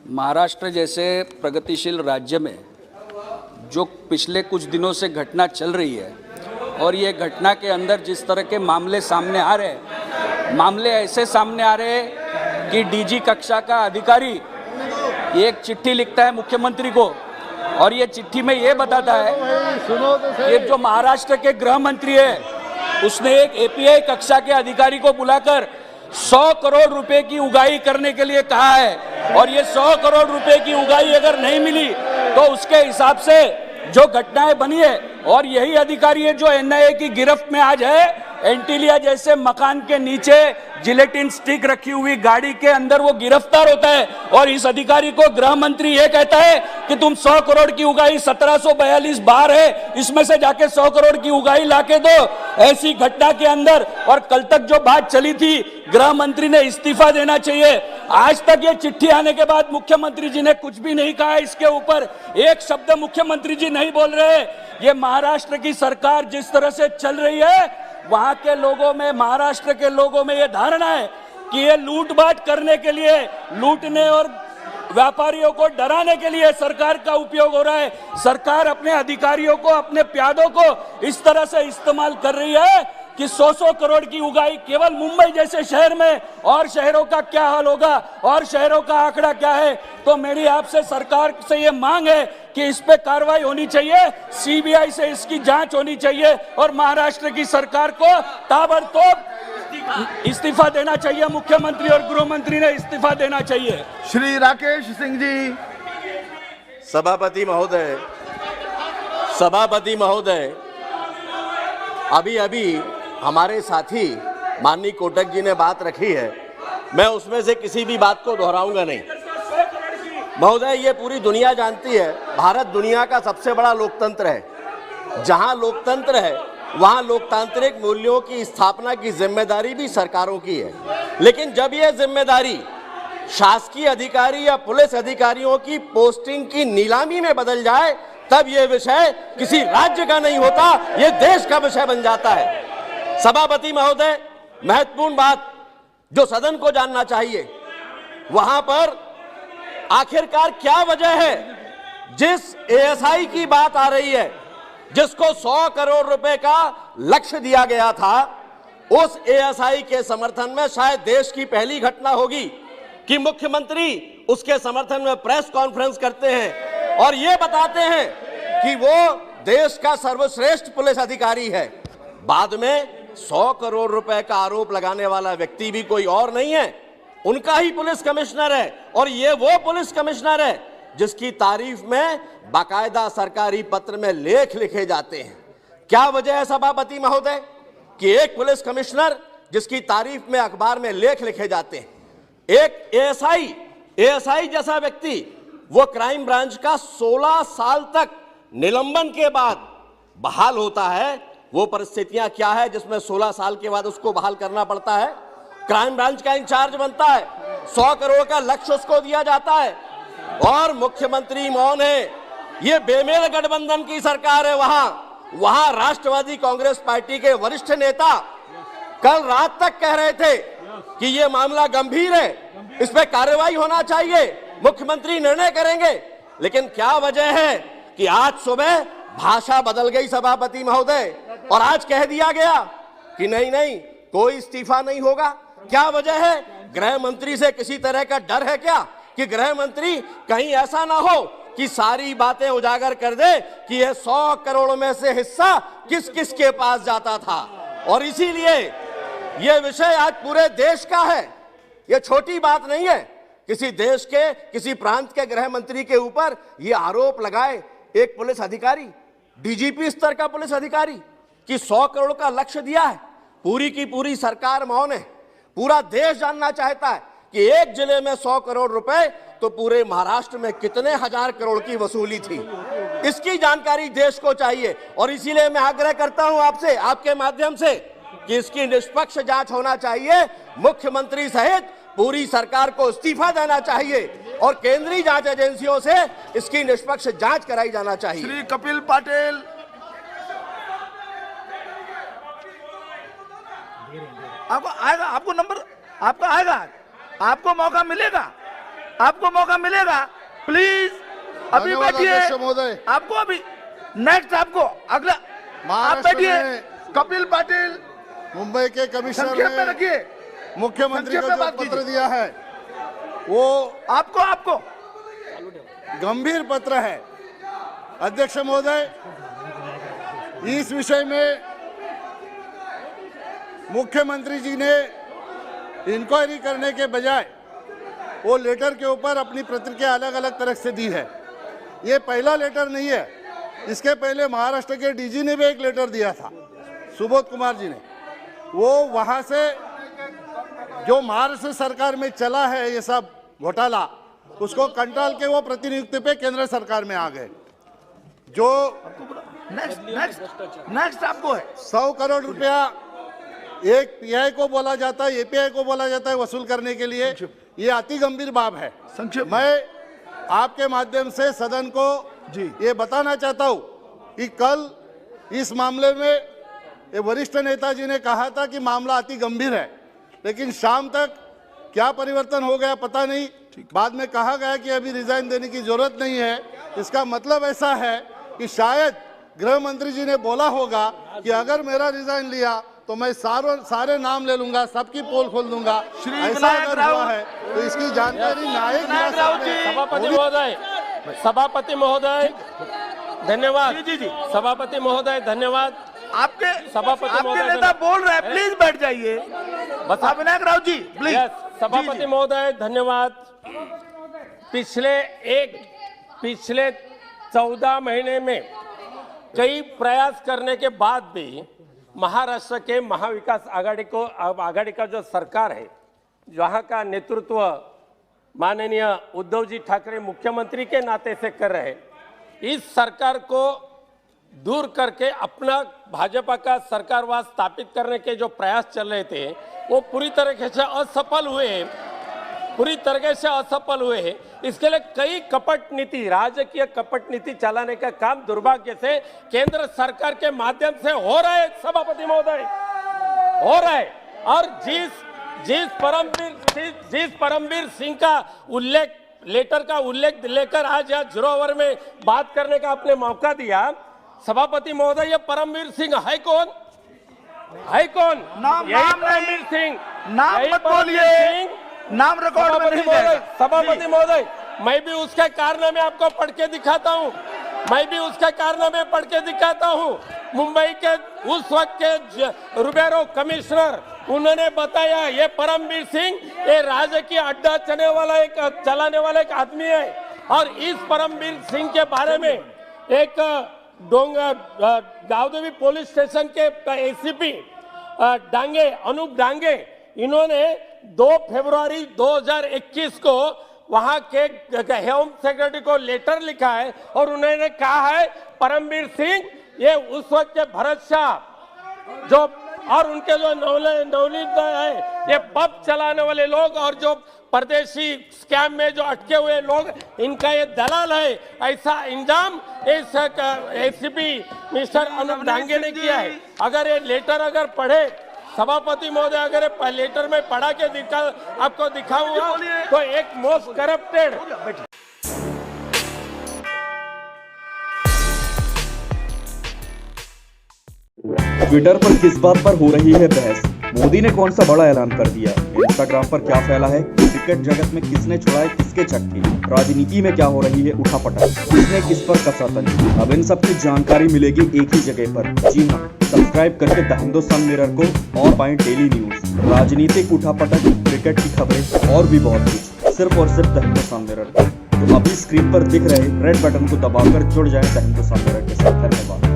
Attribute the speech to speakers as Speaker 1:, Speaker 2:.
Speaker 1: महाराष्ट्र जैसे प्रगतिशील राज्य में जो पिछले कुछ दिनों से घटना चल रही है और ये घटना के अंदर जिस तरह के मामले सामने आ रहे हैं, मामले ऐसे सामने आ रहे हैं कि डीजी कक्षा का अधिकारी एक चिट्ठी लिखता है मुख्यमंत्री को और ये चिट्ठी में ये बताता है कि जो महाराष्ट्र के गृह मंत्री है उसने एक एपीआई कक्षा के अधिकारी को बुलाकर 100 करोड़ रुपए की उगाही करने के लिए कहा है और ये 100 करोड़ रुपए की उगाही अगर नहीं मिली तो उसके हिसाब से जो घटनाएं बनी है और यही अधिकारी है जो एनआईए की गिरफ्त में आज है। एंटीलिया जैसे मकान के नीचे जिलेटिन स्टिक रखी हुई गाड़ी के अंदर वो गिरफ्तार होता है और इस अधिकारी को गृह मंत्री ये कहता है कि तुम 100 करोड़ की उगाही 1742 बार है, इसमें से जाके 100 करोड़ की उगाही लाके दो। ऐसी घटना के अंदर और कल तक जो बात चली थी, गृह मंत्री ने इस्तीफा देना चाहिए। आज तक ये चिट्ठी आने के बाद मुख्यमंत्री जी ने कुछ भी नहीं कहा, इसके ऊपर एक शब्द मुख्यमंत्री जी नहीं बोल रहे। ये महाराष्ट्र की सरकार जिस तरह से चल रही है, वहां के लोगों में, महाराष्ट्र के लोगों में ये धारणा है कि ये लूटपाट करने के लिए, लूटने और व्यापारियों को डराने के लिए सरकार का उपयोग हो रहा है। सरकार अपने अधिकारियों को, अपने प्यादों को इस तरह से इस्तेमाल कर रही है कि 100 करोड़ की उगाही केवल मुंबई जैसे शहर में, और शहरों का क्या हाल होगा और शहरों का आंकड़ा क्या है। तो मेरी आपसे सरकार से ये मांग है कि इस पे कार्रवाई होनी चाहिए, सीबीआई से इसकी जांच होनी चाहिए और महाराष्ट्र की सरकार को ताबड़तोड़ इस्तीफा देना चाहिए। मुख्यमंत्री और गृह मंत्री ने इस्तीफा देना चाहिए।
Speaker 2: श्री राकेश सिंह जी।
Speaker 3: सभापति महोदय, अभी हमारे साथी माननीय कोटक जी ने बात रखी है, मैं उसमें से किसी भी बात को दोहराऊंगा नहीं। महोदय, ये पूरी दुनिया जानती है, भारत दुनिया का सबसे बड़ा लोकतंत्र है। जहां लोकतंत्र है वहां लोकतांत्रिक मूल्यों की स्थापना की जिम्मेदारी भी सरकारों की है। लेकिन जब यह जिम्मेदारी शासकीय अधिकारी या पुलिस अधिकारियों की पोस्टिंग की नीलामी में बदल जाए, तब यह विषय किसी राज्य का नहीं होता, यह देश का विषय बन जाता है। सभापति महोदय, महत्वपूर्ण बात जो सदन को जानना चाहिए, वहां पर आखिरकार क्या वजह है जिस एएसआई की बात आ रही है, जिसको 100 करोड़ रुपए का लक्ष्य दिया गया था, उस एएसआई के समर्थन में शायद देश की पहली घटना होगी कि मुख्यमंत्री उसके समर्थन में प्रेस कॉन्फ्रेंस करते हैं और ये बताते हैं कि वो देश का सर्वश्रेष्ठ पुलिस अधिकारी है। बाद में 100 करोड़ रुपए का आरोप लगाने वाला व्यक्ति भी कोई और नहीं है, उनका ही पुलिस कमिश्नर है और ये वो पुलिस कमिश्नर है जिसकी तारीफ में बाकायदा सरकारी पत्र में लेख लिखे जाते हैं। क्या वजह है सभापति महोदय कि एक पुलिस कमिश्नर जिसकी तारीफ में अखबार में लेख लिखे जाते हैं, एक एएसआई जैसा व्यक्ति वो क्राइम ब्रांच का 16 साल तक निलंबन के बाद बहाल होता है। वो परिस्थितियां क्या है जिसमें 16 साल के बाद उसको बहाल करना पड़ता है? क्राइम ब्रांच का इंचार्ज बनता है, 100 करोड़ का लक्ष्य उसको दिया जाता है और मुख्यमंत्री मौन है। ये बेमेल गठबंधन की सरकार है। वहां राष्ट्रवादी कांग्रेस पार्टी के वरिष्ठ नेता कल रात तक कह रहे थे कि ये मामला गंभीर है, इस पे कार्रवाई होना चाहिए, मुख्यमंत्री निर्णय करेंगे। लेकिन क्या वजह है कि आज सुबह भाषा बदल गई सभापति महोदय और आज कह दिया गया कि नहीं, कोई इस्तीफा नहीं होगा। क्या वजह है? गृह मंत्री से किसी तरह का डर है क्या कि गृह मंत्री कहीं ऐसा ना हो कि सारी बातें उजागर कर दे कि यह 100 करोड़ में से हिस्सा किस किस के पास जाता था। और इसीलिए यह विषय आज पूरे देश का है, यह छोटी बात नहीं है। किसी देश के, किसी प्रांत के गृह मंत्री के ऊपर यह आरोप लगाए एक पुलिस अधिकारी, डीजीपी स्तर का पुलिस अधिकारी, कि 100 करोड़ का लक्ष्य दिया है। पूरी की पूरी सरकार मौन है। पूरा देश जानना चाहता है कि एक जिले में 100 करोड़ रुपए तो पूरे महाराष्ट्र में कितने हजार करोड़ की वसूली थी, इसकी जानकारी देश को चाहिए। और इसीलिए मैं आग्रह करता हूं आपसे, आपके माध्यम से, कि इसकी निष्पक्ष जांच होना चाहिए। मुख्यमंत्री सहित पूरी सरकार को इस्तीफा देना चाहिए और केंद्रीय जांच एजेंसियों से इसकी निष्पक्ष जांच कराई जाना चाहिए।
Speaker 2: श्री कपिल पाटिल। आपको आएगा, आपको नंबर आपका आएगा, आपको मौका मिलेगा। आपको मौका मिलेगा, प्लीज अभी
Speaker 4: धन्यवाद
Speaker 2: बैठिए।
Speaker 4: अध्यक्ष महोदय।
Speaker 2: आपको अभी नेक्स्ट आपको अगला आप
Speaker 4: महाराष्ट्र
Speaker 2: बैठिए।
Speaker 4: में
Speaker 2: कपिल पाटिल
Speaker 4: मुंबई के कमिश्नर
Speaker 2: संक्षेप में
Speaker 4: ने
Speaker 2: रखिए,
Speaker 4: मुख्यमंत्री
Speaker 2: संक्षेप
Speaker 4: को
Speaker 2: में
Speaker 4: जो
Speaker 2: बात
Speaker 4: पत्र
Speaker 2: कीजिए।
Speaker 4: दिया है वो
Speaker 2: आपको
Speaker 4: गंभीर पत्र है। अध्यक्ष महोदय, इस विषय में मुख्यमंत्री जी ने इंक्वायरी करने के बजाय वो लेटर के ऊपर अपनी प्रतिक्रिया अलग अलग तरह से दी है। ये पहला लेटर नहीं है, इसके पहले महाराष्ट्र के डीजी ने भी एक लेटर दिया था, सुबोध कुमार जी ने। वो वहाँ से जो महाराष्ट्र सरकार में चला है ये सब घोटाला, उसको कंटाल के वो प्रतिनियुक्ति पे केंद्र सरकार में आ गए। जो
Speaker 2: नेक्स्ट आपको है।
Speaker 4: 100 करोड़ रुपया एक पीआई को बोला जाता है, एपीआई को बोला जाता है वसूल करने के लिए, ये अति गंभीर बात है।
Speaker 2: संक्षेप में।
Speaker 4: मैं आपके माध्यम से सदन को
Speaker 2: जी।
Speaker 4: ये बताना चाहता हूँ कि कल इस मामले में ये वरिष्ठ नेताजी ने कहा था कि मामला अति गंभीर है, लेकिन शाम तक क्या परिवर्तन हो गया पता नहीं। बाद में कहा गया कि अभी रिजाइन देने की जरूरत नहीं है। इसका मतलब ऐसा है कि शायद गृह मंत्री जी ने बोला होगा कि अगर मेरा रिजाइन लिया तो मैं सारे नाम ले लूंगा, सबकी पोल खोल दूंगा।
Speaker 2: श्री
Speaker 4: ऐसा
Speaker 2: विनायक
Speaker 4: अगर
Speaker 2: राव,
Speaker 4: हुआ है तो इसकी जानकारी न्यायिक
Speaker 2: विनायक राव
Speaker 4: हिरासत में
Speaker 2: जी।
Speaker 5: सभापति महोदय धन्यवाद।
Speaker 2: जी।
Speaker 5: सभापति महोदय धन्यवाद।
Speaker 2: आपके
Speaker 5: सभापति
Speaker 2: आपके
Speaker 5: महोदय
Speaker 2: नेता बोल रहे हैं, प्लीज बैठ जाइए।
Speaker 5: बस
Speaker 2: आप विनायक राव जी प्लीज।
Speaker 5: यस, सभापति महोदय धन्यवाद। पिछले 14 महीने में कई प्रयास करने के बाद भी महाराष्ट्र के महाविकास आघाड़ी का जो सरकार है, जहां का नेतृत्व माननीय उद्धव जी ठाकरे मुख्यमंत्री के नाते से कर रहे हैं, इस सरकार को दूर करके अपना भाजपा का सरकारवाद स्थापित करने के जो प्रयास चल रहे थे वो पूरी तरीके से असफल हुए। इसके लिए कई राजकीय कपट नीति चलाने का काम दुर्भाग्य से केंद्र सरकार के माध्यम से हो रहा है। सभापति महोदय हो रहा है। और जिस परमवीर सिंह का लेटर का उल्लेख लेकर आज यहाँ 0 ओवर में बात करने का आपने मौका दिया, सभापति महोदय ये परमवीर सिंह है कौन? यही परमवीर सिंह,
Speaker 2: नाम मत बोलिए, नाम रिकॉर्ड में नहीं जाएगा।
Speaker 5: सभापति महोदय मैं भी उसके कारनामे आपको पढ़ के दिखाता हूँ। मुंबई के उस वक्त के रुबेरो कमिश्नर उन्होंने बताया ये परमवीर सिंह ये राजकीय अड्डा चलाने वाला एक आदमी है। और इस परमवीर सिंह के बारे में एक गावदेवी पुलिस स्टेशन के एसीपी अनूप डांगे इन्होंने 2 फरवरी 2021 को वहां के होम सेक्रेटरी को लेटर लिखा है और उन्होंने कहा है परमवीर सिंह ये उस वक्त के भरत शाह जो और उनके जो नवनीत है ये पब चलाने वाले लोग और जो परदेशी स्कैम में जो अटके हुए लोग इनका ये दलाल है, ऐसा इंजाम इस एसीपी मिस्टर अनूप डांगे ने किया है। अगर ये लेटर अगर पढ़े सभापति महोदय, अगर ये लेटर में पढ़ा के आपको दिखाऊंगा तो एक मोस्ट करप्टेड
Speaker 6: ट्विटर पर किस बात पर हो रही है बहस? मोदी ने कौन सा बड़ा ऐलान कर दिया? इंस्टाग्राम पर क्या फैला है? क्रिकेट जगत में किसने छुड़ाए किसके चक्के? राजनीति में क्या हो रही है उठापटक? किसने किस पर कसा तंज? अब इन सब की जानकारी मिलेगी एक ही जगह पर। जी हाँ, सब्सक्राइब करके द हिंदुस्तान मिरर को और पाएं डेली न्यूज, राजनीतिक उठापटक, क्रिकेट की खबरें और भी बहुत कुछ, सिर्फ और सिर्फ द हिंदुस्तान मिरर। तो अभी स्क्रीन पर दिख रहे रेड बटन को दबाकर जुड़ जाए द हिंदुस्तान मिरर के साथ। धन्यवाद।